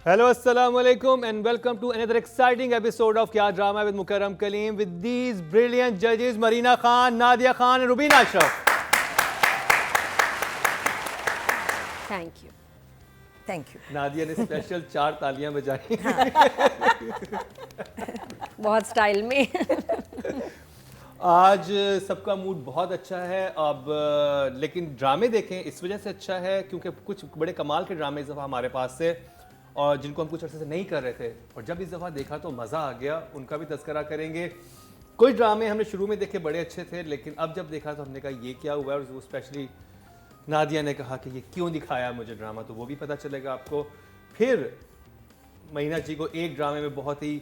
Hello, assalamu alaikum and welcome to another exciting episode of Kya Drama with Mukarram Kaleem with these brilliant judges Marina Khan, Nadia Khan and Rubina Ashraf. Thank you. Thank you. Nadia ने special 4 तालियां बजाई। बहुत style में। आज सबका mood बहुत अच्छा है। अब लेकिन ड्रामे देखें इस वजह से अच्छा है क्योंकि कुछ बड़े कमाल के ड्रामे इस दफ़ा हमारे पास से और जिनको हम कुछ अर्से से नहीं कर रहे थे और जब इस दफ़ा देखा तो मज़ा आ गया, उनका भी तज़किरा करेंगे। कुछ ड्रामे हमने शुरू में देखे बड़े अच्छे थे लेकिन अब जब देखा तो हमने कहा ये क्या हुआ है और वो स्पेशली नादिया ने कहा कि ये क्यों दिखाया मुझे ड्रामा, तो वो भी पता चलेगा आपको। फिर महीना जी को एक ड्रामे में बहुत ही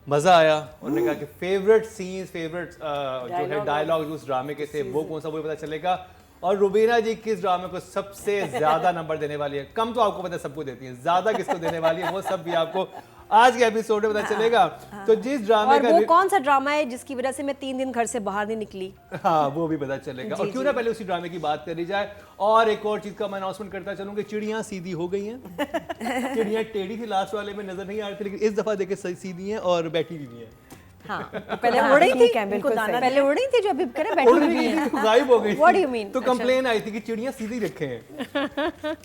मज़ा आया, उन्होंने कहा कि फेवरेट सीन्स फेवरेट जो है डायलॉग उस ड्रामे के थे वो कौन सा वो भी पता चलेगा। और रुबीना जी किस ड्रामे को सबसे ज़्यादा नंबर देने वाली है, कम तो आपको पता है सबको देती है, ज़्यादा किसको देने वाली है वो सब भी आपको आज के एपिसोड में पता चलेगा। तो जिस ड्रामे का वो कौन सा ड्रामा है जिसकी वजह से मैं 3 दिन घर से बाहर नहीं निकली, हाँ वो भी पता चलेगा। और क्यों ना पहले उसी ड्रामे की बात करी जाए। और एक और चीज का मैं अनाउंसमेंट करता चलूँ कि चिड़ियाँ सीधी हो गई हैं। चिड़ियाँ टेढ़ी थी लास्ट वाले में नजर नहीं आ रही थी लेकिन इस दफा देखे सीधी हैं और बैठी भी नहीं है। हाँ, पहले उड़ रही थी, पहले उड़ रही थी जो अभी करे बैठी हुई है, गायब हो गई। What do you mean? तो कंप्लेन आई थी कि चिड़ियाँ सीधी रखे हैं।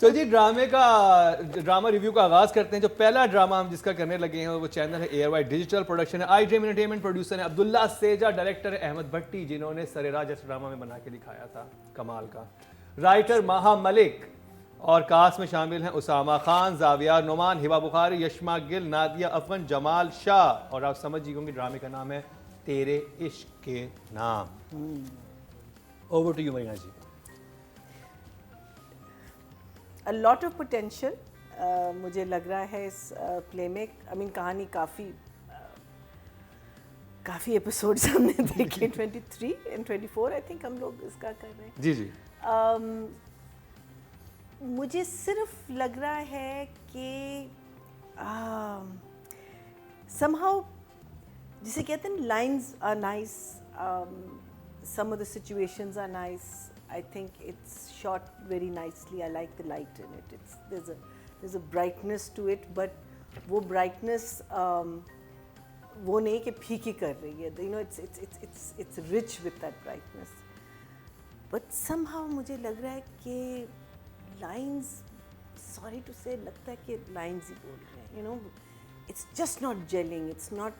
तो जी ड्रामा रिव्यू का आगाज करते हैं। जो पहला ड्रामा हम जिसका करने लगे हैं वो चैनल है एयरवाइड डिजिटल, प्रोडक्शन है आई ड्रीम एंटरटेनमेंट, प्रोड्यूसर है अब्दुल्ला सेजा, डायरेक्टर है अहमद भट्टी जिन्होंने सरेराज जैसा ड्रामा में बना के दिखाया था कमाल का, राइटर माहा मलिक और कास्ट में शामिल हैं उसामा खान, जाविया नोमान, हिबा बुखारी, यशमा गिल, नादिया अफगन, जमाल शाह। और आप समझ जी होंगे ड्रामे का नाम है तेरे इश्क के नाम। Over to you Marina ji. A lot of potential मुझे लग रहा है इस प्ले में। कहानी काफ़ी एपिसोड्स हमने देखे 23 एंड 24 आई थिंक हम लोग इसका कर रहे हैं। जी जी। मुझे सिर्फ लग रहा है कि somehow जिसे कहते हैं lines are nice, some of the situations are nice. I think it's shot very nicely. I like the light in it. There's a brightness to it, but वो brightness वो नहीं कि फीकी कर रही है. You know, it's rich with that brightness. But somehow मुझे लग रहा है कि lines, sorry to say, लगता है कि lines ही बोल रहे हैं. You know, it's just not gelling. It's not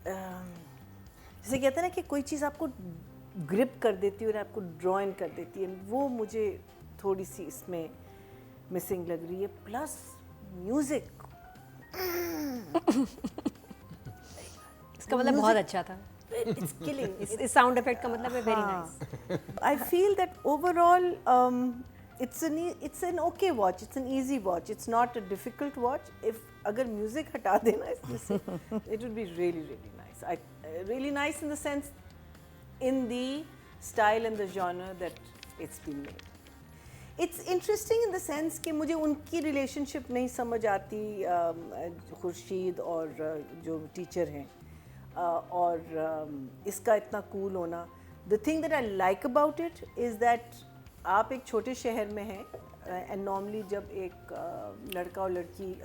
जैसे कहते हैं ना कि कोई चीज़ आपको ग्रिप कर देती है और आपको ड्रॉइन कर देती है, वो मुझे थोड़ी सी इसमें मिसिंग लग रही है। प्लस म्यूजिक इसका मतलब बहुत अच्छा था। It's killing. इस साउंड इफेक्ट का मतलब है very nice. I feel that overall it's an okay watch. It's an easy watch. It's not a difficult watch. If अगर म्यूजिक हटा देना इसमें से, it would be really really nice. Really nice in the sense, in the style and the genre that it's been made. It's interesting in the sense कि मुझे उनकी relationship नहीं समझ आती, खुर्शीद और जो टीचर हैं, और इसका इतना कूल होना। The thing that I like about it is that आप एक छोटे शहर में हैं and normally जब एक लड़का और लड़की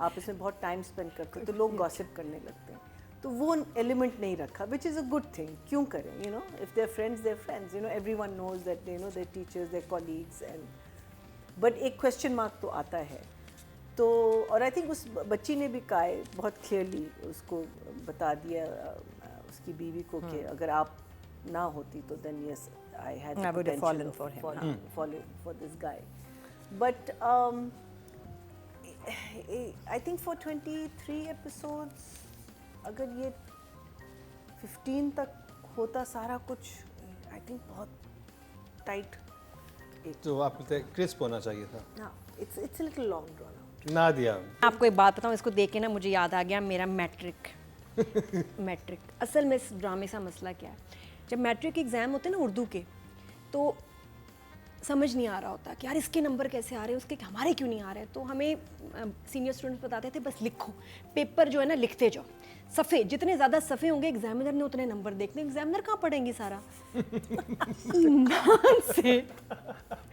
आपस में बहुत टाइम स्पेंड करते हैं तो लोग गॉसिप करने लगते हैं, तो वो एलिमेंट नहीं रखा, which is a good thing. क्यों करें? You know, if their friends, you know, everyone knows that they know their teachers, their colleagues, and but एक क्वेश्चन मार्क तो आता है। तो और आई थिंक उस बच्ची ने भी कहा है बहुत क्लियरली, उसको बता दिया उसकी बीवी को कि अगर आप ना होती तो then yes I had fallen for this guy. But I think for 23 episodes, अगर ये 15 तक होता सारा कुछ, आई थिंक बहुत टाइट। तो आपको क्रिस्प होना चाहिए था। हाँ, it's a little long drawn out. Nadia, आपको एक बात बताऊँ, इसको देख के ना मुझे याद आ गया मेरा मैट्रिक। असल में इस ड्रामे का मसला क्या है, जब मैट्रिक एग्ज़ाम होते हैं ना उर्दू के, तो समझ नहीं आ रहा होता कि यार इसके नंबर कैसे आ रहे हैं, उसके हमारे क्यों नहीं आ रहे हैं। तो हमें सीनियर स्टूडेंट्स बताते थे बस लिखो, पेपर जो है ना लिखते जाओ, सफ़े जितने ज़्यादा सफ़े होंगे एग्जामिनर ने उतने नंबर देखने। एग्जामिनर कहाँ पढ़ेंगे सारा ईमान से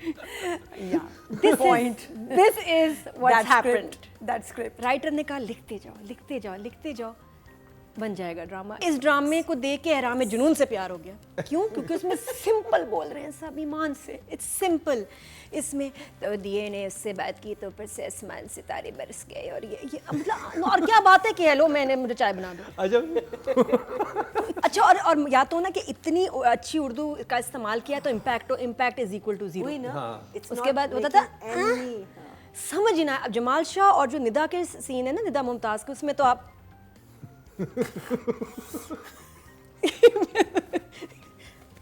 Yeah. This is what's That happened. script. That script. Writer ने कहा लिखते जाओ लिखते जाओ लिखते जाओ, बन जाएगा ड्रामा। इस ड्रामे को देख के हैरान में जुनून से प्यार हो गया। क्यों? क्योंकि उसमें सिंपल बोल रहे हैं सब, ईमान से। It's simple. इसमें तो दिए ने उससे बात की तो फिर से आसमान सितारे बरस गए, और ये मतलब और क्या बात है कि हेलो मैंने मुझे चाय बना दो। अच्छा, और या तो ना कि इतनी अच्छी उर्दू का इस्तेमाल किया तो impact is equal to zero. वही ना, हाँ। it's उसके not बाद होता था making any- समझ ही ना। अब जमाल शाह और जो निदा के सीन है ना, निदा मुमताज के, उसमें तो आप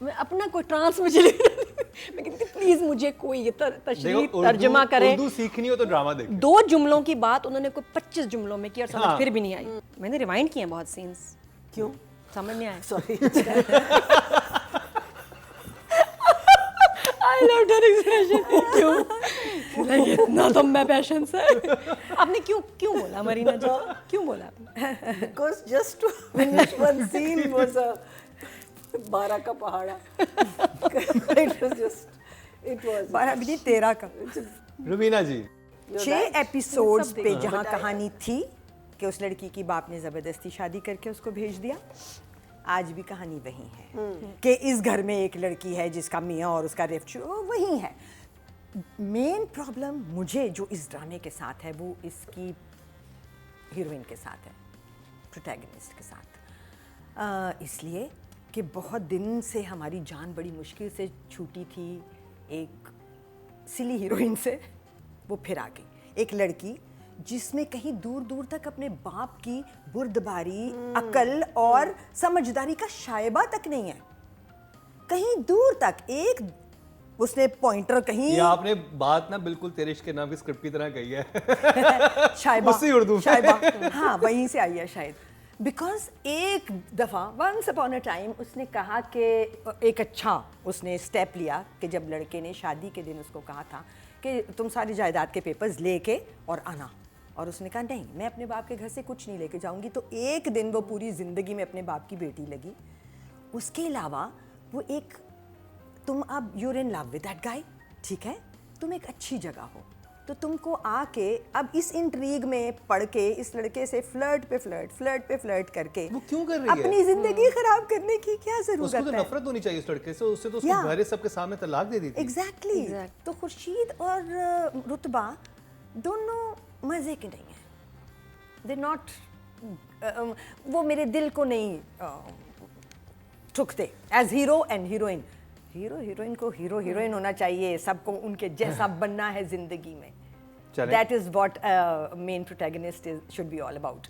मैं अपना कोई ट्रांस में चली मैं कहती प्लीज मुझे कोई ये तशरीह तर्जमा करे। उर्दू सीखनी हो तो ड्रामा देखो। 2 जुमलों की बात उन्होंने कोई 25 जुमलों में की और समझ हाँ। फिर भी नहीं आई। मैंने रिवाइंड किए हैं बहुत सीन्स, क्यों? समझ नहीं आया। Sorry. I love that expression. क्यों इतना तो मैं पैशन से आपने क्यों बोला मरीना जी, क्यों बोला आपने? Because just to finish one scene was a 12 का पहाड़ा. It was just, it was. 12 भी नहीं, 13 का। रुबीना जी, 6 एपिसोड्स पे हाँ, जहाँ बताया। कहानी थी कि उस लड़की की बाप ने ज़बरदस्ती शादी करके उसको भेज दिया, आज भी कहानी वही है कि इस घर में एक लड़की है जिसका मियाँ और उसका रेफ्यू वही है। मेन प्रॉब्लम मुझे जो इस ड्रामे के साथ है वो इसकी हीरोइन के साथ है, प्रोटैगनिस्ट के साथ। इसलिए कि बहुत दिन से हमारी जान बड़ी मुश्किल से छूटी थी एक सिली हीरोइन से, वो फिर आ गई। एक लड़की जिसमें कहीं दूर दूर तक अपने बाप की बुर्दबारी, अकल और समझदारी का शायबा तक नहीं है, कहीं दूर तक। एक उसने पॉइंटर कहीं ये आपने बात ना बिल्कुल तेरे इश्क के नाम की स्क्रिप्ट की तरह कही है। शायबा, उसी उर्दू में। शायबा, हाँ वहीं से आई है शायद। बिकॉज एक दफ़ा वंस अपॉन अ टाइम उसने कहा कि एक अच्छा उसने स्टेप लिया कि जब लड़के ने शादी के दिन उसको कहा था कि तुम सारी जायदाद के पेपर्स लेके और आना, और उसने कहा नहीं मैं अपने बाप के घर से कुछ नहीं लेके जाऊंगी। तो एक दिन वो पूरी ज़िंदगी में अपने बाप की बेटी लगी। उसके अलावा वो एक, तुम अब you're in love with that guy, ठीक है, तुम एक अच्छी जगह हो, तो तुमको आके अब इस इंट्रीग में पढ़ के इस लड़के से फ्लर्ट पे फ्लर्ट करके वो क्यों कर रही है? अपनी जिंदगी खराब करने की क्या उसको जरूरत तो है? नफरत होनी चाहिए उस लड़के से, उससे तो उसके Yeah. घर सबके सामने तलाक दे दी थी। Exactly Exact. तो खुर्शीद और रुतबा दोनों मज़े के नहीं हैं, दे नॉट, वो मेरे दिल को नहीं ठुकते as hero and heroine. Heroine को हीरोइन होना चाहिए, सबको उनके जैसा बनना है जिंदगी में। चलें। That is what main protagonist should be all about.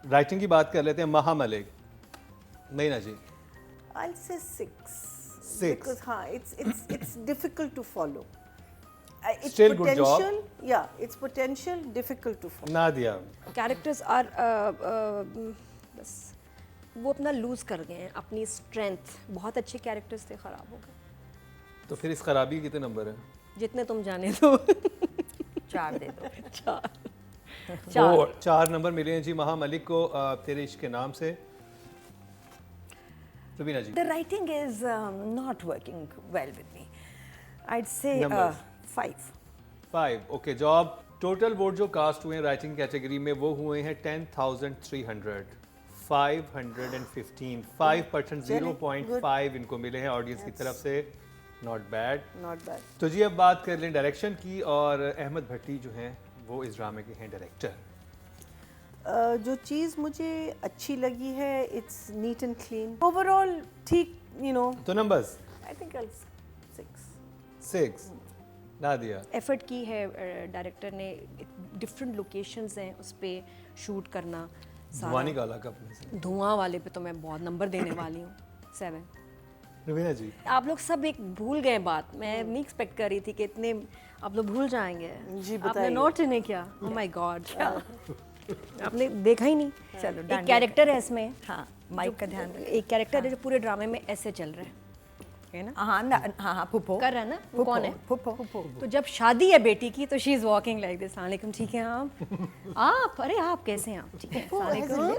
Writing की बात कर लेते हैं। महा मलिक, महीना जी, I'll say 6. 6. Because it's difficult to follow. It's Still good job. potential, yeah, it's potential difficult to follow. Nadia, characters are बस वो अपना लूज कर गए हैं अपनी स्ट्रेंथ। बहुत अच्छे कैरेक्टर्स थे, खराब हो गए। तो फिर इस खराबी के कितने नंबर है? जितने तुम जाने दो। 4 दे दो। 4 4 नंबर मिले हैं जी महा मलिक को तेरे इश्क के नाम से। रुबीना जी, The writing is not working well with me. I'd say Numbers. 5. 5। Okay, job total vote जो कास्ट हुए हैं राइटिंग कैटेगरी में वो हुए हैं 10,300, 515, 5%, 0.5 इनको मिले हैं ऑडियंस की तरफ से। Not bad. Not bad. तो जी अब बात कर लें डायरेक्शन की, और अहमद भट्टी जो हैं वो इस ड्रामे के हैं डायरेक्टर। जो चीज़ मुझे अच्छी लगी है, it's neat and clean. Overall, ठीक, you know, तो numbers I think I'll 6. 6। Nadia, effort की है डायरेक्टर ने, डिफरेंट लोकेशंस हैं उस पे शूट करना धुआं निकाला का अपने से। धुआं वाले पे तो मैं बहुत नंबर देने वाली हूँ, 7। रुबीना जी, आप लोग सब एक भूल गए बात, मैं नहीं एक्सपेक्ट कर रही थी कि इतने आप लोग भूल जाएंगे। जी, आपने बताइए। नोट नहीं किया? ओह माय गॉड, आपने देखा ही नहीं। चलो, एक डांडिया कैरेक्टर है इसमें, हाँ, माइक का ध्यान रखो। एक कैरेक्टर है जो पूरे ड्रामे में ऐसे चल रहा है ना, हाँ, फुप्पो कर रहा है ना, वो कौन है? फुप्पो। तो जब शादी है बेटी की तो she is walking like this, अस्सलाम वालेकुम, ठीक है आप अरे आप कैसे हैं आप, ठीक है अस्सलाम वालेकुम,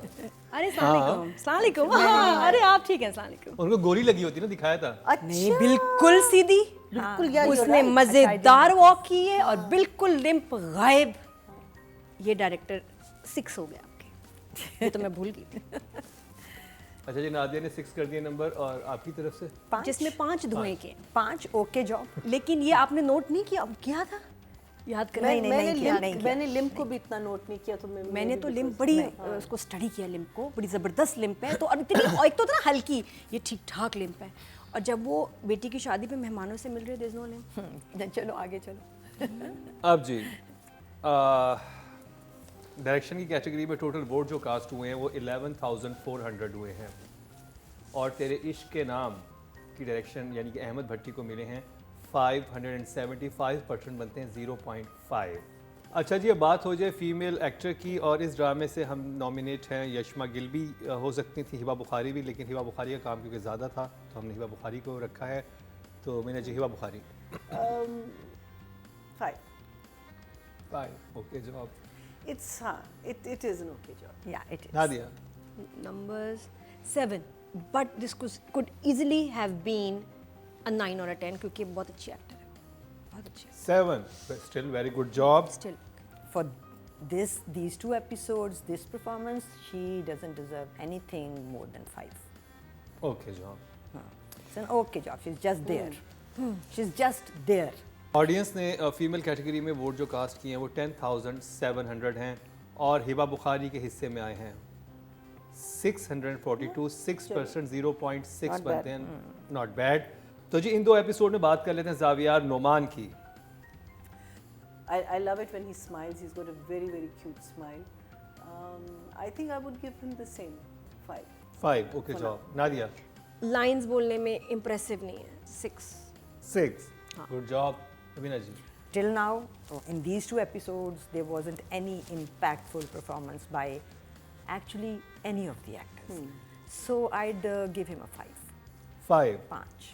अरे अस्सलाम वालेकुम, अस्सलाम वालेकुम, हाँ, अरे आप ठीक हैं अस्सलाम वालेकुम। उनको गोली लगी होती ना, दिखाया था। नहीं बिल्कुल सीधी, बिल्कुल यार, you're उसने right. मजेदार वॉक की है और बिल्कुल लिम्प गायब। ये डायरेक्टर 6 हो गया आपके, ये तो मैं भूल गई थी। अच्छा जी, नादिया ने 6 कर दिया नंबर, और आपकी तरफ से जिसमें 5 धुएं के, 5 ओके जॉब। लेकिन ये आपने नोट नहीं किया था, याद कर। नहीं, नहीं किया, नहीं किया। मैंने लिम्प को भी इतना नोट नहीं किया, तो मैंने तो लिम्प बड़ी उसको स्टडी किया, लिम्प को बड़ी ज़बरदस्त लिम्प है। तो और इतनी, और एक तो इतना हल्की, ये ठीक ठाक लिम्प है। और जब वो बेटी की शादी पे मेहमानों से मिल रहे, देयर इज नो लिम्प। चलो आगे चलो। अब जी डायरेक्शन की कैटेगरी में टोटल वोट जो कास्ट हुए हैं वो 11,400 हुए हैं, और तेरे इश्क के नाम की डायरेक्शन यानी कि अहमद भट्टी को मिले हैं 575% बनते हैं 0.5। अच्छा जी, अब बात हो जाए फीमेल एक्टर की, और इस ड्रामे से हम नॉमिनेट हैं यशमा गिल भी हो सकती थी, हिबा बुखारी भी, लेकिन हिबा बुखारी का काम क्योंकि ज़्यादा था तो हमने हिबा बुखारी को रखा है। तो मैंने जी हिबा बुखारी 5 ओके जवाब। It's it is an okay job. या it is. Nadia Numbers 7, but this could easily have been a 9 or a 10 क्योंकि बहुत अच्छी एक्टर है, बहुत अच्छी 7 still very good job. Still. For these 2 episodes, this performance, she doesn't deserve anything more than 5. Okay job. It's an okay job. She's just there. She's just there. Audience ने female category में vote जो cast किए हैं वो 10,700 हैं, और हिबा बुखारी के हिस्से में आए हैं 642, 6% 0.6 Not बनते bad. हैं, नॉट बैड। तो जी इन 2 एपिसोड में बात कर लेते हैं जावियार नोमान की। I love it when he smiles. He's got a very very cute smile. I think I would give him the same 5. 5 okay job. Nadia lines बोलने में इम्प्रेसिव नहीं है, 6। 6 गुड जॉब। अभिना ji Till now, in these 2 episodes, there wasn't any impactful performance by actually any of the actors. So I'd give him a 5. 5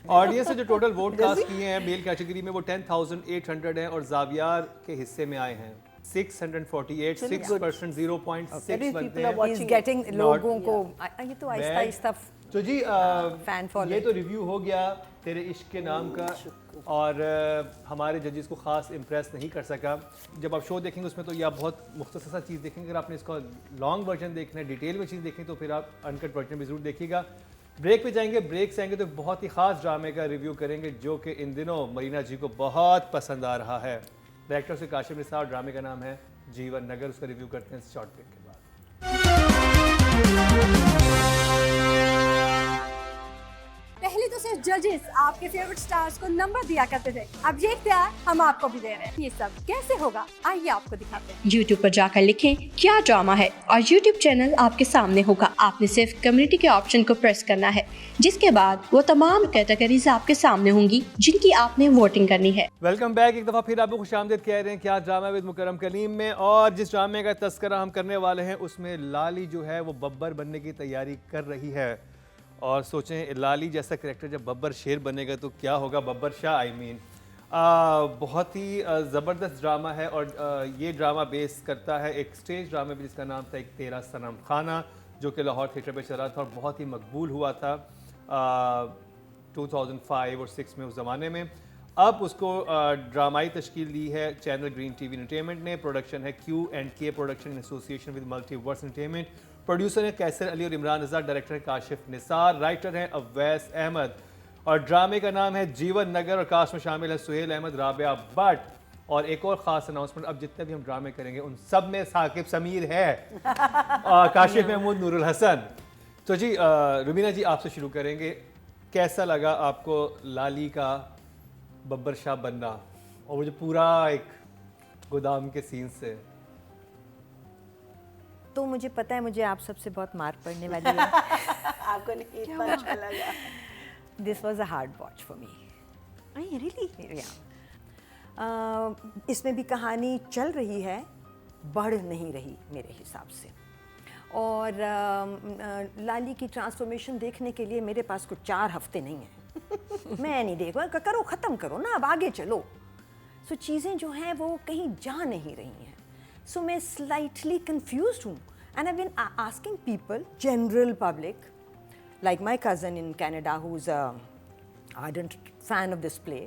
audience ने जो total vote cast किए हैं male category में वो 10,800 हैं, और जावियार के हिस्से में आए हैं 648, 6% 0.6 At least बनते people are हैं। watching. He's getting Not- लोगों को ये तो आहिस्ता Bad. आहिस्ता तो जी fan following. ये तो रिव्यू हो गया तेरे इश्क के नाम का, और हमारे जजेस को खास इम्प्रेस नहीं कर सका। जब आप शो देखेंगे उसमें तो ये आप बहुत मुख्तसर सा चीज़ देखेंगे। अगर आपने इसका लॉन्ग वर्जन देखना है, डिटेल में चीज़ देखनी, तो फिर आप अनकट वर्जन भी ज़रूर देखिएगा। ब्रेक पे जाएंगे, ब्रेक से आएंगे तो बहुत ही ख़ास ड्रामे का रिव्यू करेंगे जो कि इन दिनों मरीना जी को बहुत पसंद आ रहा है। डायरेक्टर से काशिफ निसार, ड्रामे का नाम है जीवन नगर। उसका रिव्यू करते हैं शॉर्ट ब्रेक के बाद। पहले तो सिर्फ जजेस आपके फेवरेट स्टार्स को नंबर दिया करते थे, अब ये इख्तियार हम आपको भी दे रहे हैं। ये सब कैसे होगा, आइए आपको दिखाते हैं। YouTube पर जाकर लिखें क्या ड्रामा है और YouTube चैनल आपके सामने होगा। आपने सिर्फ कम्युनिटी के ऑप्शन को प्रेस करना है, जिसके बाद वो तमाम कैटेगरीज आपके सामने होंगी जिनकी आपने वोटिंग करनी है। Welcome back. एक दफ़ा फिर आपको खुशामदीद कह रहे हैं क्या ड्रामा विद मुकरम कलीम में, और जिस ड्रामे का तस्करा हम करने वाले हैं उसमें लाली जो है वो बब्बर बनने की तैयारी कर रही है। और सोचें लाली जैसा कैरेक्टर जब बब्बर शेर बनेगा तो क्या होगा, बब्बर शाह आई मीन। बहुत ही ज़बरदस्त ड्रामा है, और ये ड्रामा बेस करता है एक स्टेज ड्रामे पे जिसका नाम था एक तेरा सनम खाना, जो कि लाहौर थिएटर पे चला था और बहुत ही मकबूल हुआ था 2005 और 6 में उस ज़माने में। अब उसको ड्रामाई तश्कील दी है चैनल ग्रीन टीवी एंटरटेनमेंट ने। प्रोडक्शन है Q&K production in association with multiverse entertainment. Producer है कैसर अली और इमरान रज़ा, डायरेक्टर है काशिफ निसार, राइटर हैं अवैस अहमद, और ड्रामे का नाम है जीवन नगर। और कास्ट में शामिल है सुहेल अहमद, राबिया भट्ट, और एक और ख़ास अनाउंसमेंट, अब जितने भी हम ड्रामे करेंगे उन सब में साकिब समीर है और काशिफ महमूद, नूरुल हसन। तो जी रुबीना जी आपसे शुरू करेंगे, कैसा लगा आपको लाली का बब्बर शाह बनना, और मुझे पूरा एक गोदाम के सीन से? तो मुझे पता है मुझे आप सबसे बहुत मार पड़ने वाली है। आपको नहीं इतना अच्छा लगा? This was a hard watch for me really. इसमें भी कहानी चल रही है, बढ़ नहीं रही मेरे हिसाब से। और लाली की ट्रांसफॉर्मेशन देखने के लिए मेरे पास कुछ 4 हफ्ते नहीं है। मैं नहीं देखूँ, करो ख़त्म करो ना, अब आगे चलो। सो चीज़ें जो हैं वो कहीं जा नहीं रही हैं। सो मैं स्लाइटली कन्फ्यूज्ड हूँ, and I been asking people, general public, like my cousin in Canada who's a ardent fan of this play,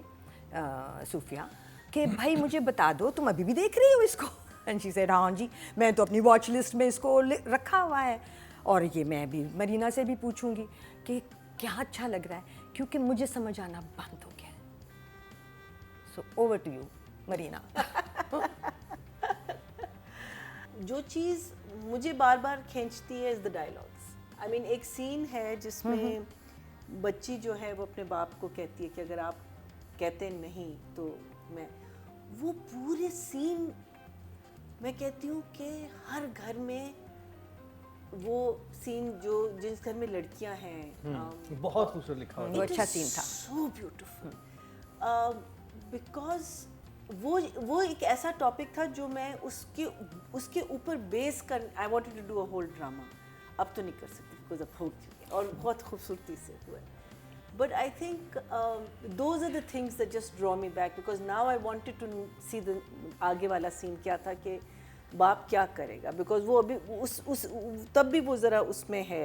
सूफिया कि भाई मुझे बता दो तुम अभी भी देख रही हो इसको? एंड शी सेड हाँ जी, मैं तो अपनी वॉच लिस्ट में इसको रखा हुआ है, और ये मैं भी मरीना से भी पूछूंगी कि क्या अच्छा लग रहा है, क्योंकि मुझे समझ आना बंद हो गया है। So over to you Marina. जो चीज़ मुझे बार बार खींचती है is the dialogues. I mean एक सीन है जिसमें बच्ची जो है वो अपने बाप को कहती है कि अगर आप कहते नहीं तो मैं, वो पूरे सीन मैं कहती हूँ कि हर घर में वो सीन जो जिस घर में लड़कियां हैं, बहुत खूबसूरत लिखा हुआ है। वो अच्छा सीन था। सो ब्यूटीफुल बिकॉज वो एक ऐसा टॉपिक था जो मैं उसके ऊपर बेस कर I wanted to do a whole drama. अब तो नहीं कर सकती बिकॉज अब हो चुकी है और बहुत खूबसूरती से हुआ है। But I think those are the things that just draw me back because now I wanted to see the आगे वाला सीन क्या था कि बाप क्या करेगा, बिकॉज वो अभी उस तब भी वो ज़रा उसमें है।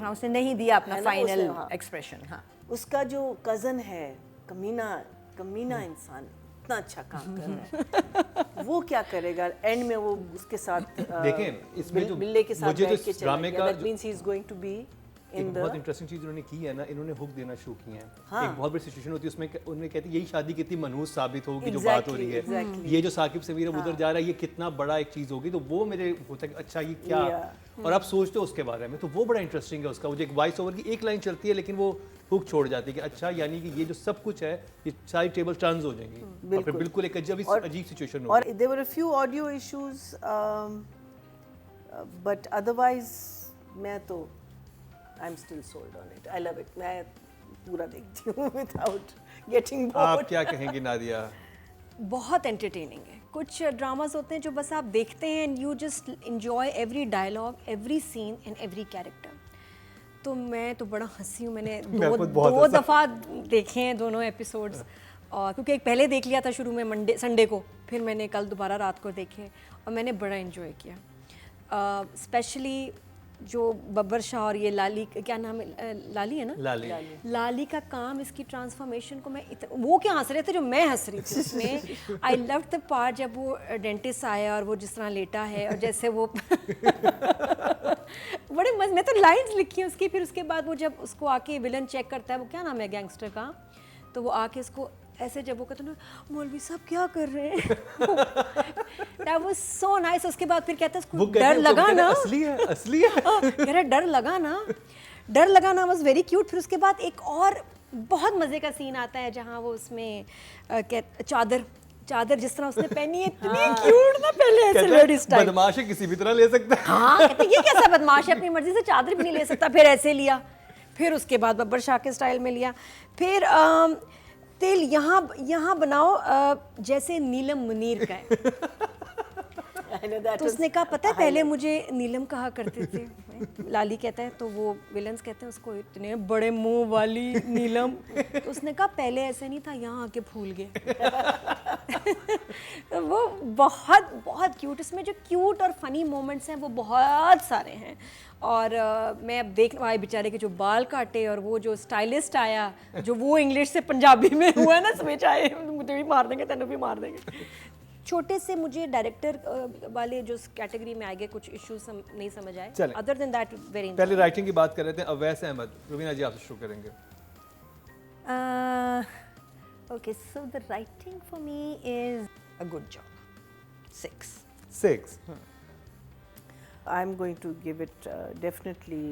हाँ, उसने नहीं दिया अपना है ना, फाइनल उसने, हाँ। एक्सप्रेशन। हाँ, उसका जो कज़न है कमीना इंसान इतना अच्छा काम कर रहा है, वो क्या करेगा एंड में? वो उसके साथ देखें, इसमें जो बिल्ले के साथ मुझे जो बैठ के इस चला ड्रामे गया। का That means he is going to be एक in बहुत the इंटरेस्टिंग चीज उन्होंने की है ना, इन्होंने हुक देना शुरू किए हैं। हाँ। एक बहुत बड़ी सिचुएशन होती है उसमें उन्होंने कहती है यही शादी कितनी मनहूस साबित होगी जो Exactly, बात हो रही है। exactly. ये जो साकिब से मीरा उधर जा रहा है ये कितना बड़ा एक चीज होगी, तो वो मेरे होता है कि अच्छा ये क्या। और आप सोचते हो उसके बारे में, तो वो बड़ा इंटरेस्टिंग है उसका। वो जो एक वॉइस ओवर की एक लाइन चलती है लेकिन वो हुक छोड़ जाती है कि अच्छा यानी कि ये जो सब कुछ है ये सारी टेबल टर्न्स हो जाएंगी और फिर बिल्कुल एक अजीब सिचुएशन और होगी। there were a few audio issues but otherwise मैं तो I'm still sold on it. I love it. मैं पूरा देखती हूँ without getting आप bored. क्या कहेंगी नादिया? बहुत एंटरटेनिंग है। कुछ ड्रामास होते हैं जो बस आप देखते हैं and you just enjoy every dialogue, every scene and every character. तो मैं तो बड़ा हंसी हूँ। मैंने दो दफ़ा देखे हैं दोनों एपिसोड्स, और क्योंकि एक पहले देख लिया था शुरू में संडे को, फिर मैंने कल दोबारा रात को देखे और मैंने बड़ा एंजॉय किया। स्पेशली जो बब्बर शाह और ये लाली, क्या नाम है, लाली है ना, लाली का काम, इसकी ट्रांसफॉर्मेशन को मैं वो क्या हंस रहे थे जो मैं हंस रही थी उसमें। आई लव द पार्ट जब वो डेंटिस्ट आया और वो जिस तरह लेटा है और जैसे वो बड़े मज़े, मैं तो लाइंस लिखी हैं उसकी। फिर उसके बाद वो जब उसको आके विलन चेक करता है, वो क्या नाम है गैंगस्टर का, तो वो आके उसको ऐसे जब वो कहते ना मौलवी साहब क्या कर रहे हैं, that was so nice। उसके बाद फिर कहता है उसको डर लगा ना, असली है कह रहा डर लगा ना वाज वेरी क्यूट। फिर उसके बाद एक और बहुत मज़े का सीन आता है जहाँ वो उसमें चादर जिस तरह उसने पहनी है, इतनी क्यूट ना, पहले ऐसे लेडी स्टाइल। बदमाश है, किसी भी तरह ले सकता है। हाँ, कहते ये कैसा बदमाश है, अपनी मर्जी से चादर भी नहीं ले सकता, फिर ऐसे लिया। फिर उसके बाद बब्बर शाह के स्टाइल में लिया। फिर तेल यहाँ बनाओ जैसे नीलम मुनीर का है। तो उसने कहा पता है पहले मुझे नीलम कहा करते थे। लाली कहता है तो वो विलन्स कहते हैं उसको इतने बड़े मुंह वाली नीलम। तो उसने कहा पहले ऐसे नहीं था, यहाँ आके भूल गए। तो वो बहुत बहुत क्यूट, इसमें जो क्यूट और फनी मोमेंट्स हैं वो बहुत सारे हैं। और मैं अब देख रहा बेचारे के जो बाल काटे और वो जो स्टाइलिस्ट आया जो वो इंग्लिश से पंजाबी में हुआ है ना, स्विच आए, मुझे भी मार देंगे, तेनों भी मार देंगे। छोटे से मुझे डायरेक्टर वाले जो कैटेगरी में आ गए कुछ इश्यूज नहीं समझ आए। Other than that very. पहले राइटिंग की बात कर रहे थे, अवैस अहमद, रुबीना जी आपसे शुरू करेंगे। Okay, so the writing for me is a good job. 6. I'm going to give it definitely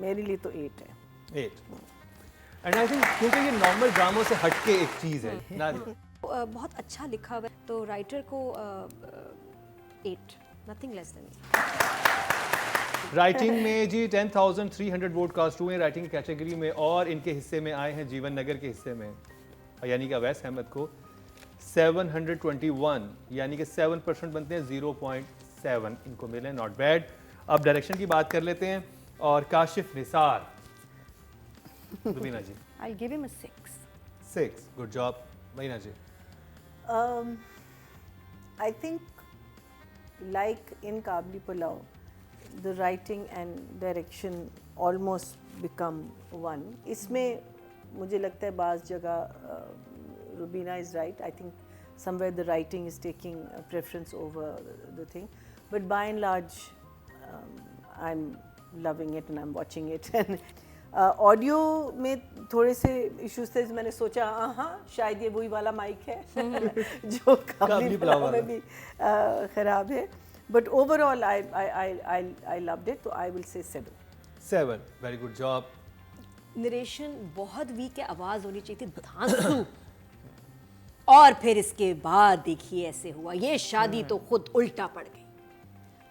मेरे लिए तो 8 है। 8 एंड आई थिंक क्योंकि ये नॉर्मल ड्रामों से हटके एक चीज़ है ना। बहुत अच्छा लिखा हुआ है तो राइटर को 8, नथिंग लेस देन। राइटिंग में जी 10,300 वोट कास्ट हुए राइटिंग कैटेगरी में, और इनके हिस्से में आए हैं जीवन नगर के हिस्से में, यानी कि अवैस अहमद को 721, यानी कि 7% बनते हैं, 0.7 इनको मिले, नॉट बैड। अब डायरेक्शन की बात कर लेते हैं, और Kashif Nisar, Rubina ji. I'll give him a 6. Good job महीना जी। I think like in Kabli Pulao, the writing and direction almost become one. इसमें मुझे लगता है बाज़ जगह Rubina is right. I think somewhere the writing is taking preference over the thing. But by and large, I'm loving it and I'm watching it. And audio में थोड़े से issues थे, मैंने सोचा हाँ शायद ये वही वाला माइक है जो काबली पुलाव में भी ख़राब है. But overall I loved it, तो I will say 7. Very good job. Narration बहुत वीक है, आवाज़ होनी चाहिए थी धांसू. और फिर इसके बाद देखिए ऐसे हुआ, ये शादी तो खुद उल्टा पड़ गई.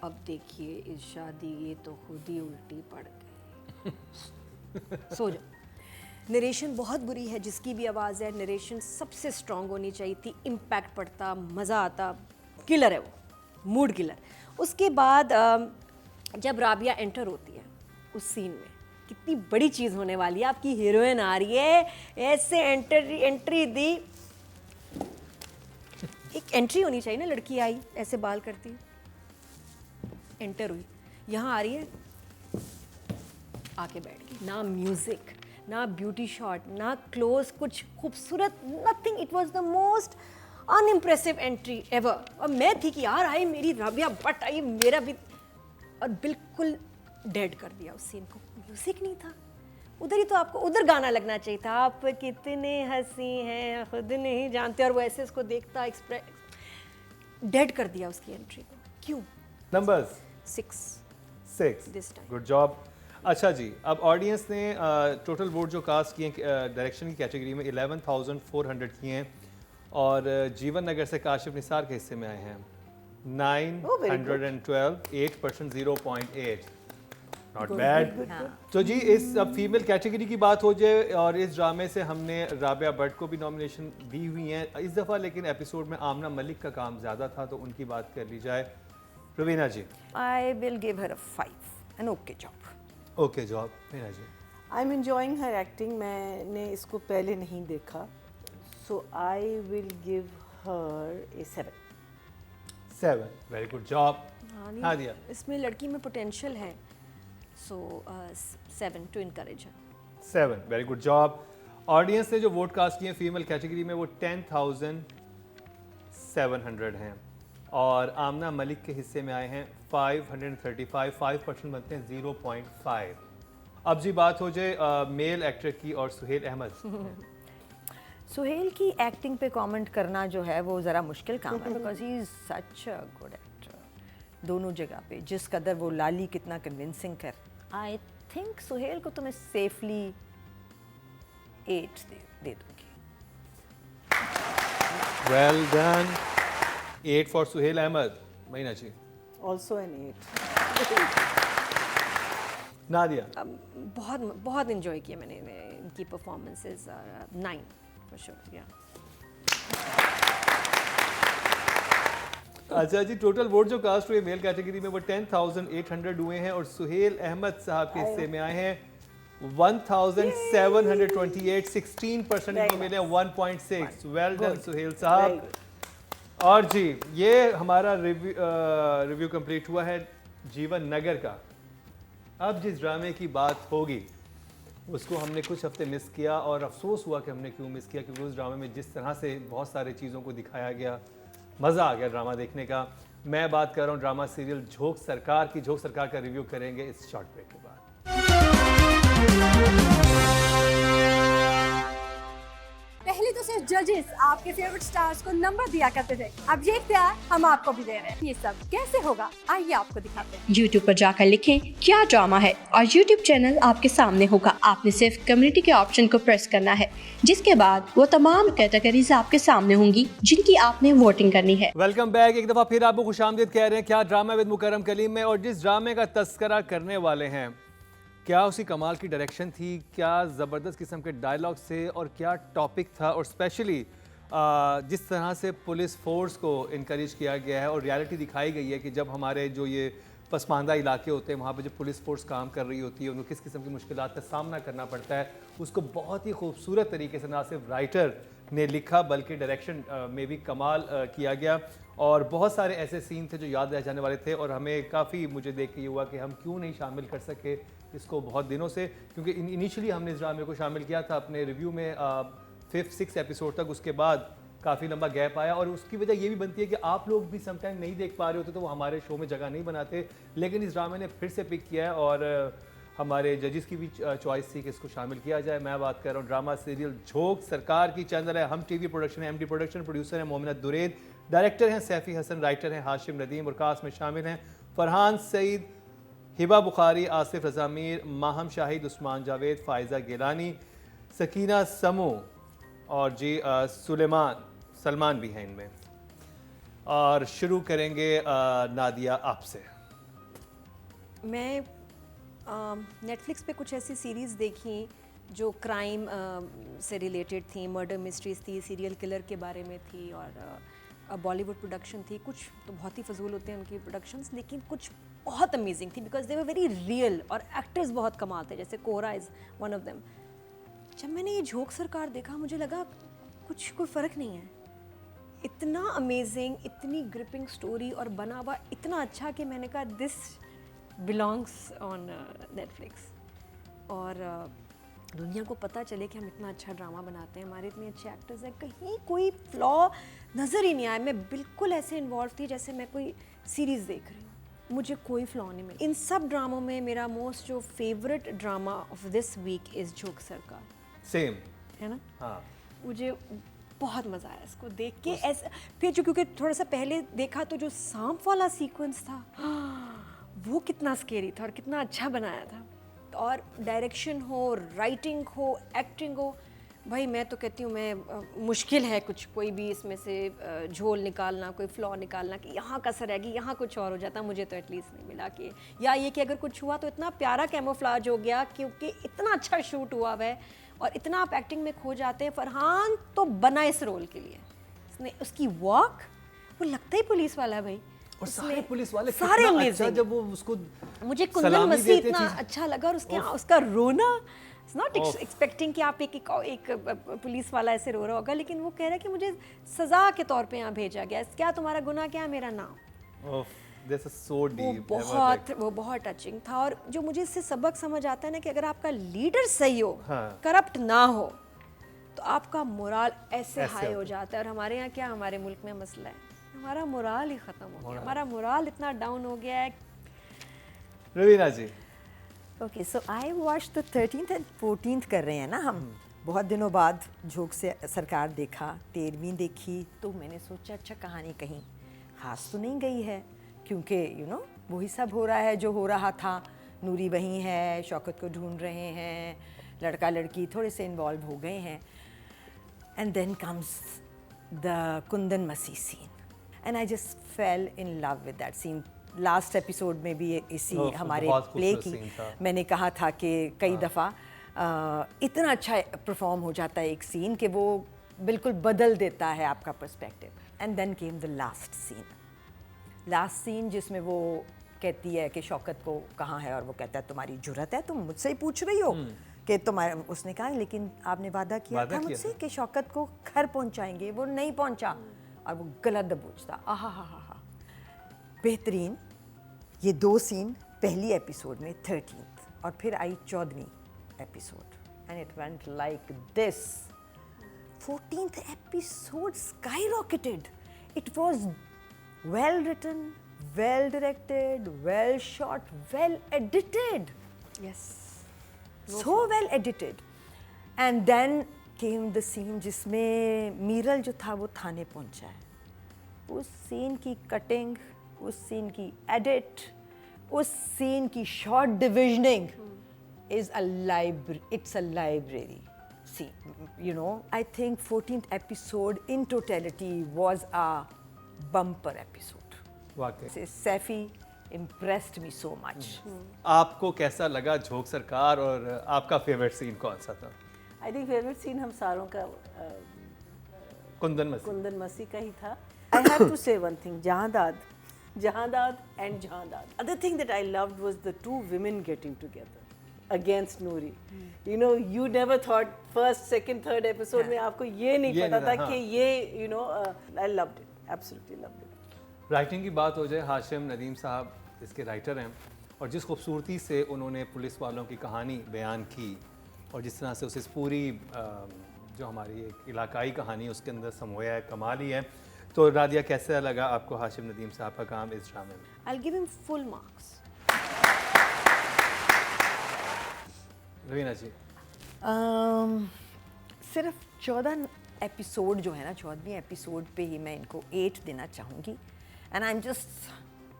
अब देखिए इस शादी ये तो खुद ही उल्टी पड़ गई. सो जाओ. नरेशन बहुत बुरी है, जिसकी भी आवाज़ है. नरेशन सबसे स्ट्रांग होनी चाहिए थी, इम्पैक्ट पड़ता, मज़ा आता. किलर है वो, मूड किलर. उसके बाद जब राबिया एंटर होती है उस सीन में, कितनी बड़ी चीज़ होने वाली है. आपकी हीरोइन आ रही है, ऐसे एंट्री दी. एक एंट्री होनी चाहिए ना, लड़की आई ऐसे बाल करती, एंटर हुई, यहाँ आ रही है, आके बैठ गई. ना म्यूजिक, ना ब्यूटी शॉट, ना क्लोज, कुछ खूबसूरत, nothing. It was the most unimpressive entry ever. और मैं थी कि यार आई मेरी राबिया भट्ट आई, मेरा भी. और बिल्कुल डेड कर दिया उस सीन को. म्यूजिक नहीं था उधर. ही तो आपको उधर गाना लगना चाहिए था, आप कितने हंसी हैं खुद नहीं जानते. और वो ऐसे उसको देखता, डेड कर दिया उसकी एंट्री को. क्यों? Numbers 6 this time. Good job. अच्छा जी, अब ऑडियंस ने टोटल वोट जो कास्ट किए डायरेक्शन की कैटेगरी में 11,400 किए हैं, और जीवन नगर से काशिफ निसार के हिस्से में आए हैं 912, 8%, 0.8. Not bad. तो जी इस अब फीमेल कैटेगरी की बात हो जाए, और इस ड्रामे से हमने राबिया भट्ट को भी नॉमिनेशन दी हुई हैं इस दफ़ा, लेकिन एपिसोड में आमना मलिक का काम ज़्यादा था, तो उनकी बात कर ली जाए. Rubina ji. I will give her a 5. An okay job. Okay job. Meena ji. I am enjoying her acting. मैंने इसको पहले नहीं देखा, so I will give her a 7. Very good job. हाँ दिया. इसमें लड़की में पोटेंशियल है, so 7 to encourage her. 7. Very good job. Audience ने जो वोट कास्ट किए फीमेल कैटेगरी में वो 10,700 हैं, और आमना मलिक के हिस्से में आए हैं 535. 5% बनते हैं 0.5. अब जी बात हो जाए मेल एक्टर की, और सुहेल अहमद. सुहेल की एक्टिंग पे कमेंट करना जो है वो ज़रा मुश्किल काम है, because he is such a good actor. दोनों जगह पे जिस कदर वो लाली कितना कन्विंसिंग कर, आई थिंक सुहेल को तो मैं सेफली 8 दे दूँगी. Well done. 8 for Suhail Ahmed. Meena ji. Also an 8. Nadia. बहुत बहुत इन्जॉय किया मैंने इनकी परफॉर्मेंसेस. 9 for sure. या अच्छा जी, टोटल वोट जो कास्ट हुए मेल कैटेगरी में वो 10,800 हुए हैं, और सुहेल अहमद साहब के हिस्से में आए हैं 1,728. 16% इनको मिले 1.6. वेल डन सुहेल साहब. और जी ये हमारा रिव्यू कंप्लीट हुआ है जीवन नगर का. अब जिस ड्रामे की बात होगी उसको हमने कुछ हफ्ते मिस किया, और अफसोस हुआ कि हमने क्यों मिस किया, क्योंकि उस ड्रामे में जिस तरह से बहुत सारी चीज़ों को दिखाया गया, मज़ा आ गया ड्रामा देखने का. मैं बात कर रहा हूँ ड्रामा सीरियल झोंक सरकार की. झोंक सरकार का रिव्यू करेंगे इस शॉर्ट ब्रेक के बाद. पहले तो सिर्फ जजेस आपके फेवरेट स्टार्स को नंबर दिया करते थे, अब ये इख्तियार हम आपको भी दे रहे हैं. ये सब कैसे होगा, आइए आपको दिखाते हैं. YouTube पर जाकर लिखें क्या ड्रामा है, और YouTube चैनल आपके सामने होगा. आपने सिर्फ कम्युनिटी के ऑप्शन को प्रेस करना है, जिसके बाद वो तमाम कैटेगरीज आपके सामने होंगी जिनकी आपने वोटिंग करनी है. Welcome back. एक दफ़ा फिर आपको खुशामदीद कह रहे हैं क्या ड्रामा विद मुकर्रम कलीम में, और जिस ड्रामे का तस्करा करने वाले हैं, क्या उसी कमाल की डायरेक्शन थी, क्या ज़बरदस्त किस्म के डायलॉग से, और क्या टॉपिक था, और स्पेशली जिस तरह से पुलिस फोर्स को इनकरेज किया गया है और रियलिटी दिखाई गई है कि जब हमारे जो ये पसमानदा इलाके होते हैं वहाँ पर जब पुलिस फोर्स काम कर रही होती है उनको किस किस्म की मुश्किलात का सामना करना पड़ता है, उसको बहुत ही खूबसूरत तरीके से ना सिर्फ राइटर ने लिखा बल्कि डायरेक्शन में भी कमाल किया गया. और बहुत सारे ऐसे सीन थे जो याद रह जाने वाले थे, और हमें काफ़ी मुझे देख के ये हुआ कि हम क्यों नहीं शामिल कर सके इसको बहुत दिनों से, क्योंकि इनिशियली हमने इस ड्रामे को शामिल किया था अपने रिव्यू में 5th 6th एपिसोड तक, उसके बाद काफ़ी लंबा गैप आया, और उसकी वजह ये भी बनती है कि आप लोग भी समटाइम नहीं देख पा रहे होते तो वो हमारे शो में जगह नहीं बनाते, लेकिन इस ड्रामे ने फिर से पिक किया है और हमारे जजेस की भी चॉइस थी कि इसको शामिल किया जाए। मैं बात कर रहा हूँ ड्रामा सीरियल झोंक सरकार की। चैनल है हम टीवी प्रोडक्शन है, एमडी प्रोडक्शन, प्रोड्यूसर है मोमिना दुरैद, डायरेक्टर हैं सैफी हसन, राइटर हैं हाशिम नदीम, और कास्ट में शामिल हैं फरहान सईद, हिबा बुखारी, आसिफ रज़ा मीर, माहम शाहिद, उस्मान जावेद, फ़ायज़ा गिलानी, सकीना समू और जी सलमान भी हैं इनमें। और शुरू करेंगे नादिया आपसे। मैं नेटफ्लिक्स पे कुछ ऐसी सीरीज़ देखी जो क्राइम से रिलेटेड थी, मर्डर मिस्ट्रीज थी, सीरियल किलर के बारे में थी, और बॉलीवुड प्रोडक्शन थी। कुछ तो बहुत ही फजूल होते हैं उनकी प्रोडक्शंस, लेकिन कुछ बहुत अमेजिंग थी because they were very real, और एक्टर्स बहुत कमाल थे, जैसे कोहरा इज़ वन ऑफ देम। जब मैंने ये झोंक सरकार देखा मुझे लगा कुछ कोई फ़र्क नहीं है। इतना अमेजिंग, इतनी ग्रिपिंग स्टोरी और बना हुआ इतना अच्छा कि मैंने कहा दिस बिलोंग्स ऑन नेटफ्लिक्स। और दुनिया को पता चले कि हम इतना अच्छा ड्रामा बनाते हैं, हमारे इतने अच्छे एक्टर्स हैं, कहीं कोई फ्लॉ नज़र ही नहीं आया। मैं बिल्कुल ऐसे इन्वॉल्व थी जैसे मैं कोई सीरीज़ देख रही हूँ, मुझे कोई फ्लॉ नहीं मिला। इन सब ड्रामों में मेरा मोस्ट जो favourite drama of this week is Jhok Sarkar. Same है ना? हाँ, मुझे बहुत मज़ा आया इसको देख के। ऐसा फिर जो क्योंकि थोड़ा सा पहले देखा तो जो सांप वाला सीक्वेंस था वो कितना स्केरी था और कितना अच्छा बनाया था। और डायरेक्शन हो, राइटिंग हो, एक्टिंग हो, भाई मैं तो कहती हूँ मैं मुश्किल है कुछ कोई भी इसमें से झोल निकालना, कोई फ्लॉ निकालना कि यहाँ कसर रहेगी, यहाँ कुछ और हो जाता। मुझे तो एटलीस्ट नहीं मिला कि, या ये कि अगर कुछ हुआ तो इतना प्यारा कैमोफ्लाज हो गया क्योंकि इतना अच्छा शूट हुआ है और इतना आप एक्टिंग में खो जाते हैं। फरहान तो बना इस रोल के लिए, उसने उसकी वॉक, वो लगता ही पुलिस वाला है भाई। और सारे पुलिस वाले सारे कितना amazing। अच्छा, जब वो उसको मुझे कुंदन सलामी मसीह देते इतना थे। अच्छा लगा, और उसके उसका रोना, नॉट एक्सपेक्टिंग कि आप एक पुलिस वाला ऐसे रो रहा होगा, लेकिन वो कह रहा है कि मुझे सजा के तौर पे यहाँ भेजा गया, क्या तुम्हारा गुनाह क्या है, मेरा नाम। This is so deep, वो बहुत टचिंग था। और जो मुझे इससे सबक समझ आता है ना कि अगर आपका लीडर सही हो, हाँ। करप्ट ना हो, तो आपका मोराल ऐसे हाई हो होता जाता है। और हमारे यहाँ क्या, हमारे मुल्क में मसला है, हमारा मोराल ही ख़त्म हो गया, हमारा मोराल इतना डाउन हो गया है। Raveena ji. Okay, so I watch the 13th and 14th कर रहे हैं ना हम। बहुत दिनों बाद झोंक से सरकार देखा, 13वीं देखी, तो मैंने सोचा अच्छा कहानी कहीं खास तो नहीं गई है, क्योंकि वही सब हो रहा है जो हो रहा था। नूरी वहीं है, शौकत को ढूंढ रहे हैं, लड़का लड़की थोड़े से इन्वॉल्व हो गए हैं। And then comes the Kundan Masih scene and I just fell in love with that scene. Last episode में भी इसी हमारे बहुत प्ले खूबसूरत की scene था। मैंने कहा था कि कई दफ़ा इतना अच्छा परफॉर्म हो जाता है एक सीन कि वो बिल्कुल बदल देता है आपका perspective. And then came the last scene जिसमें वो कहती है कि शौकत को कहाँ है, और वो कहता है तुम्हारी जुर्रत है, तुम मुझसे ही पूछ रही हो कि तुम्हारे, उसने कहा लेकिन आपने वादा किया था मुझसे कि शौकत को घर पहुंचाएंगे, वो नहीं पहुंचा, और वो गला दबोचता। आहा हा हा हा, बेहतरीन। ये 2 सीन पहली एपिसोड में 13th, और फिर आई 14वीं episode and it went like this. 14th episode skyrocketed. It was well written, well directed, well shot, well edited. Yes. So well edited. And then came the scene जिसमें मीरल जो था वो थाने पहुंचा है। उस सीन की कटिंग, उस सीन की एडिट, उस सीन की short डिविजनिंग is a library. It's a library. See, I think 14th episode in totality was a bumper episode. वाकई। Safi impressed me so much. आपको कैसा लगा झोंक सरकार, और आपका फेवरेट सीन कौन सा था? आई थिंक फेवरेट सीन हम सारों का कुंदन मसीह। कुंदन मसीह का ही था। I have to say one thing, Jahandad and Jahandad. Other thing that I loved was the 2 women getting together against Noori. You never thought first, second, third episode में आपको ये नहीं पता था कि ये I loved it, absolutely loved it. Writing की बात हो जाए, हाशिम नदीम साहब इसके राइटर हैं, और जिस खूबसूरती से उन्होंने पुलिस वालों की कहानी बयान की, और जिस तरह से उसे पूरी जो हमारी एक इलाकाई कहानी है उसके अंदर समोया है, कमाल ही है। तो नादिया, कैसा लगा आपको हाशिम नदीम साहब का काम इस ड्रामे में? I'll give him full marks. Raveena जी? सिर्फ 14 एपिसोड जो है ना, 14वीं एपिसोड पे ही मैं इनको 8 देना चाहूँगी। And I am just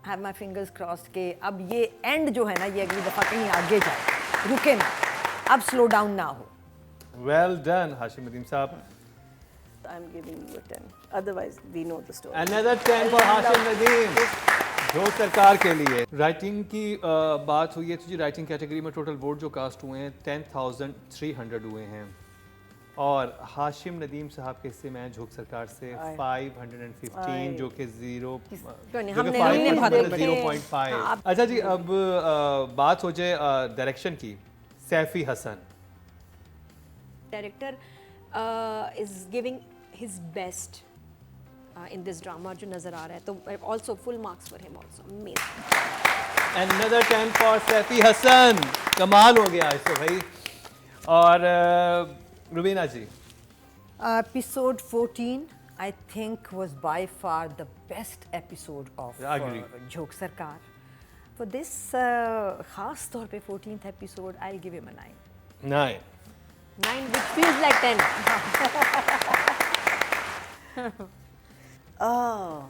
have my fingers crossed के अब ये एंड जो है ना, ये अगली दफ़ा कहीं आगे जाए, रुके ना, अब स्लो डाउन ना हो। वेल डन हाशिम नदीम साहब। I'm giving you a 10. Otherwise, we know the story. Another 10 for Hashim Nadeem, जो सरकार के लिए। राइटिंग की बात हुई है तो जी राइटिंग कैटेगरी में टोटल वोट जो कास्ट हुए हैं 10,300 हुए हैं, और हाशिम नदीम साहब के हिस्से में झोंक सरकार से 515 जो कि 0.5। अच्छा जी, अब बात हो जाए डायरेक्शन की। Saifi Hasan, Director is giving his best in this drama जो नज़र आ रहा है, तो also full marks for him also. Amazing. another 10 for Saifi Hasan, कमाल हो गया इससे भाई। और रुबीना जी? Episode 14 I think was by far the best episode of I agree. झोंक सरकार. For this खास तौर पे 14th episode I'll give him a 9. 9. 9 which feels like 10. Oh.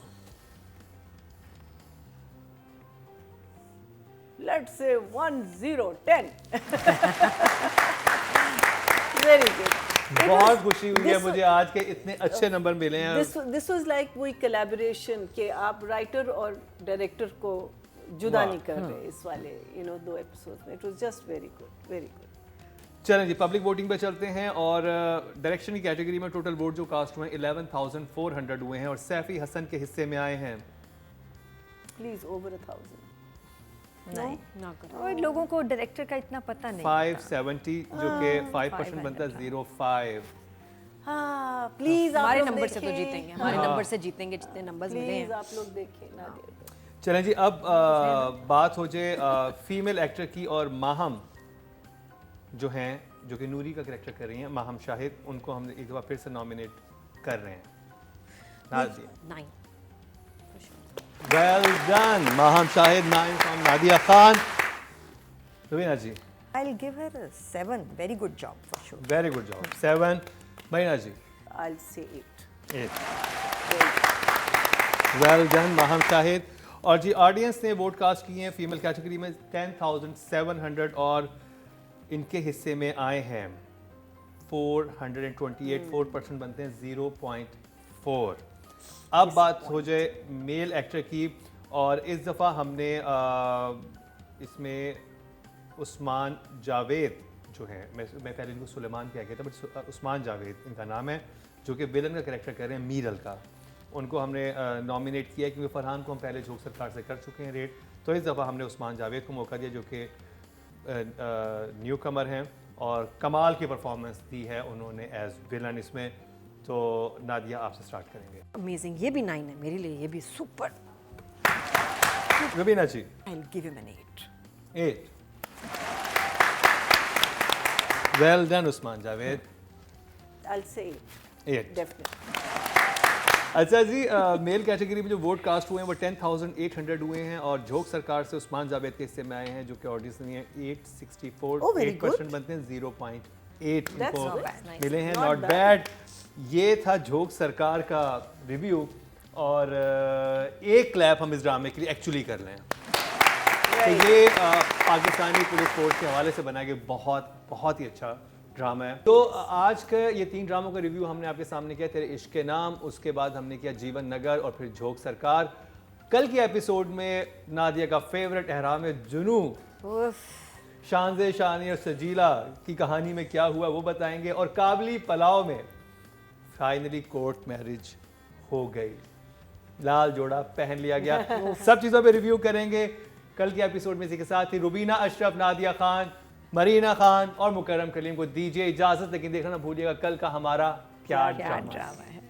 Let's say 1, 0, 10. Very good. बहुत खुशी हुई है मुझे आज के इतने अच्छे नंबर मिले हैं। This was like वही collaboration कि आप राइटर और डायरेक्टर को जुदा नहीं कर रहे इस वाले दो एपिसोड में। It was just very good, very good. चलें जी, पब्लिक वोटिंग पे चलते हैं, और डायरेक्शन की कैटेगरी में टोटल वोट जो कास्ट हुए हैं 11,400 हुए हैं, और सैफी हसन के हिस्से में आए हैं Please over 1,000. नहीं, ना करो। और लोगों को डायरेक्टर का इतना पता नहीं। 570 जो कि 5% बनता है 0.5। हाँ, प्लीज आप हमारे लोग नंबर से तो देखें। जीतेंगे, हमारे नंबर से जीतेंगे जितने नंबर्स मिले प्लीज हैं। आप लोग देखें ना देखें। चलें जी, अब बात हो जाए फीमेल एक्टर की, और माहम जो हैं, जो कि नूरी का कैरेक्टर कर रही हैं, माहम शाहिद, उनको हम एक बार फिर से नॉमिनेट कर रहे हैं। Nadia? 9. Well done Maham Shahid, 9 from Nadia Khan. Rubina ji? I'll give her a 7. Very good job for sure. Very good job, 7। महीना जी? I'll say 8. 8। Well done Maham Shahid. और जी ऑडियंस ने वोट कास्ट किए हैं फीमेल कैटेगरी में 10,700, और इनके हिस्से में आए हैं 428। 4% बनते हैं 0.4। अब बात हो जाए मेल एक्टर की, और इस दफ़ा हमने इसमें उस्मान जावेद जो है, मैं पहले इनको सुलेमान किया गया था, बट उस्मान जावेद इनका नाम है, जो कि विलन का कैरेक्टर कर रहे हैं मीरल का, उनको हमने नॉमिनेट किया क्योंकि फरहान को हम पहले झोंक सरकार से कर चुके हैं रेट, तो इस दफ़ा हमने उस्मान जावेद को मौका दिया जो कि न्यू कमर हैं और कमाल की परफॉर्मेंस दी है उन्होंने एज विलन इसमें। तो नादिया आपसे स्टार्ट करेंगे। अमेजिंग, ये भी 9 है मेरे लिए, ये भी super. Rubina ji? I'll give him an 8. 8। Well done Usman Javed. I'll say 8 definitely. अच्छा जी, मेल कैटेगरी में जो वोट कास्ट हुए हैं वो 10,800 हुए हैं, और झोंक सरकार से उस्मान जावेद के हिस्से में आए हैं जो कि ऑडियंस नहीं है 864। Oh, very 8% बनते हैं 0.8 That's इनको not bad. मिले हैं, Not नॉट बैड। ये था झोंक सरकार का रिव्यू, और एक क्लैप हम इस ड्रामे के लिए एक्चुअली कर लें। तो ये पाकिस्तानी पुलिस फोर्स के हवाले से बना के बहुत ही अच्छा ड्रामा है। तो आज का ये 3 ड्रामों का रिव्यू हमने आपके सामने किया, तेरे इश्क के नाम, उसके बाद हमने किया जीवन नगर, और फिर झोंक सरकार। कल के एपिसोड में नादिया का फेवरेट अहराम जुनू, शानज़े शानी और सजीला की कहानी में क्या हुआ वो बताएंगे, और काबली पलाव में फाइनली कोर्ट मैरिज हो गई, लाल जोड़ा पहन लिया गया। सब चीज़ों पे रिव्यू करेंगे कल के एपिसोड में। इसी के साथ ही रुबीना अशरफ, नादिया खान, मरीना खान और मुकर्रम कलीम को दीजिए इजाज़त, लेकिन देखना ना भूलिएगा कल का हमारा क्या ड्रामा है।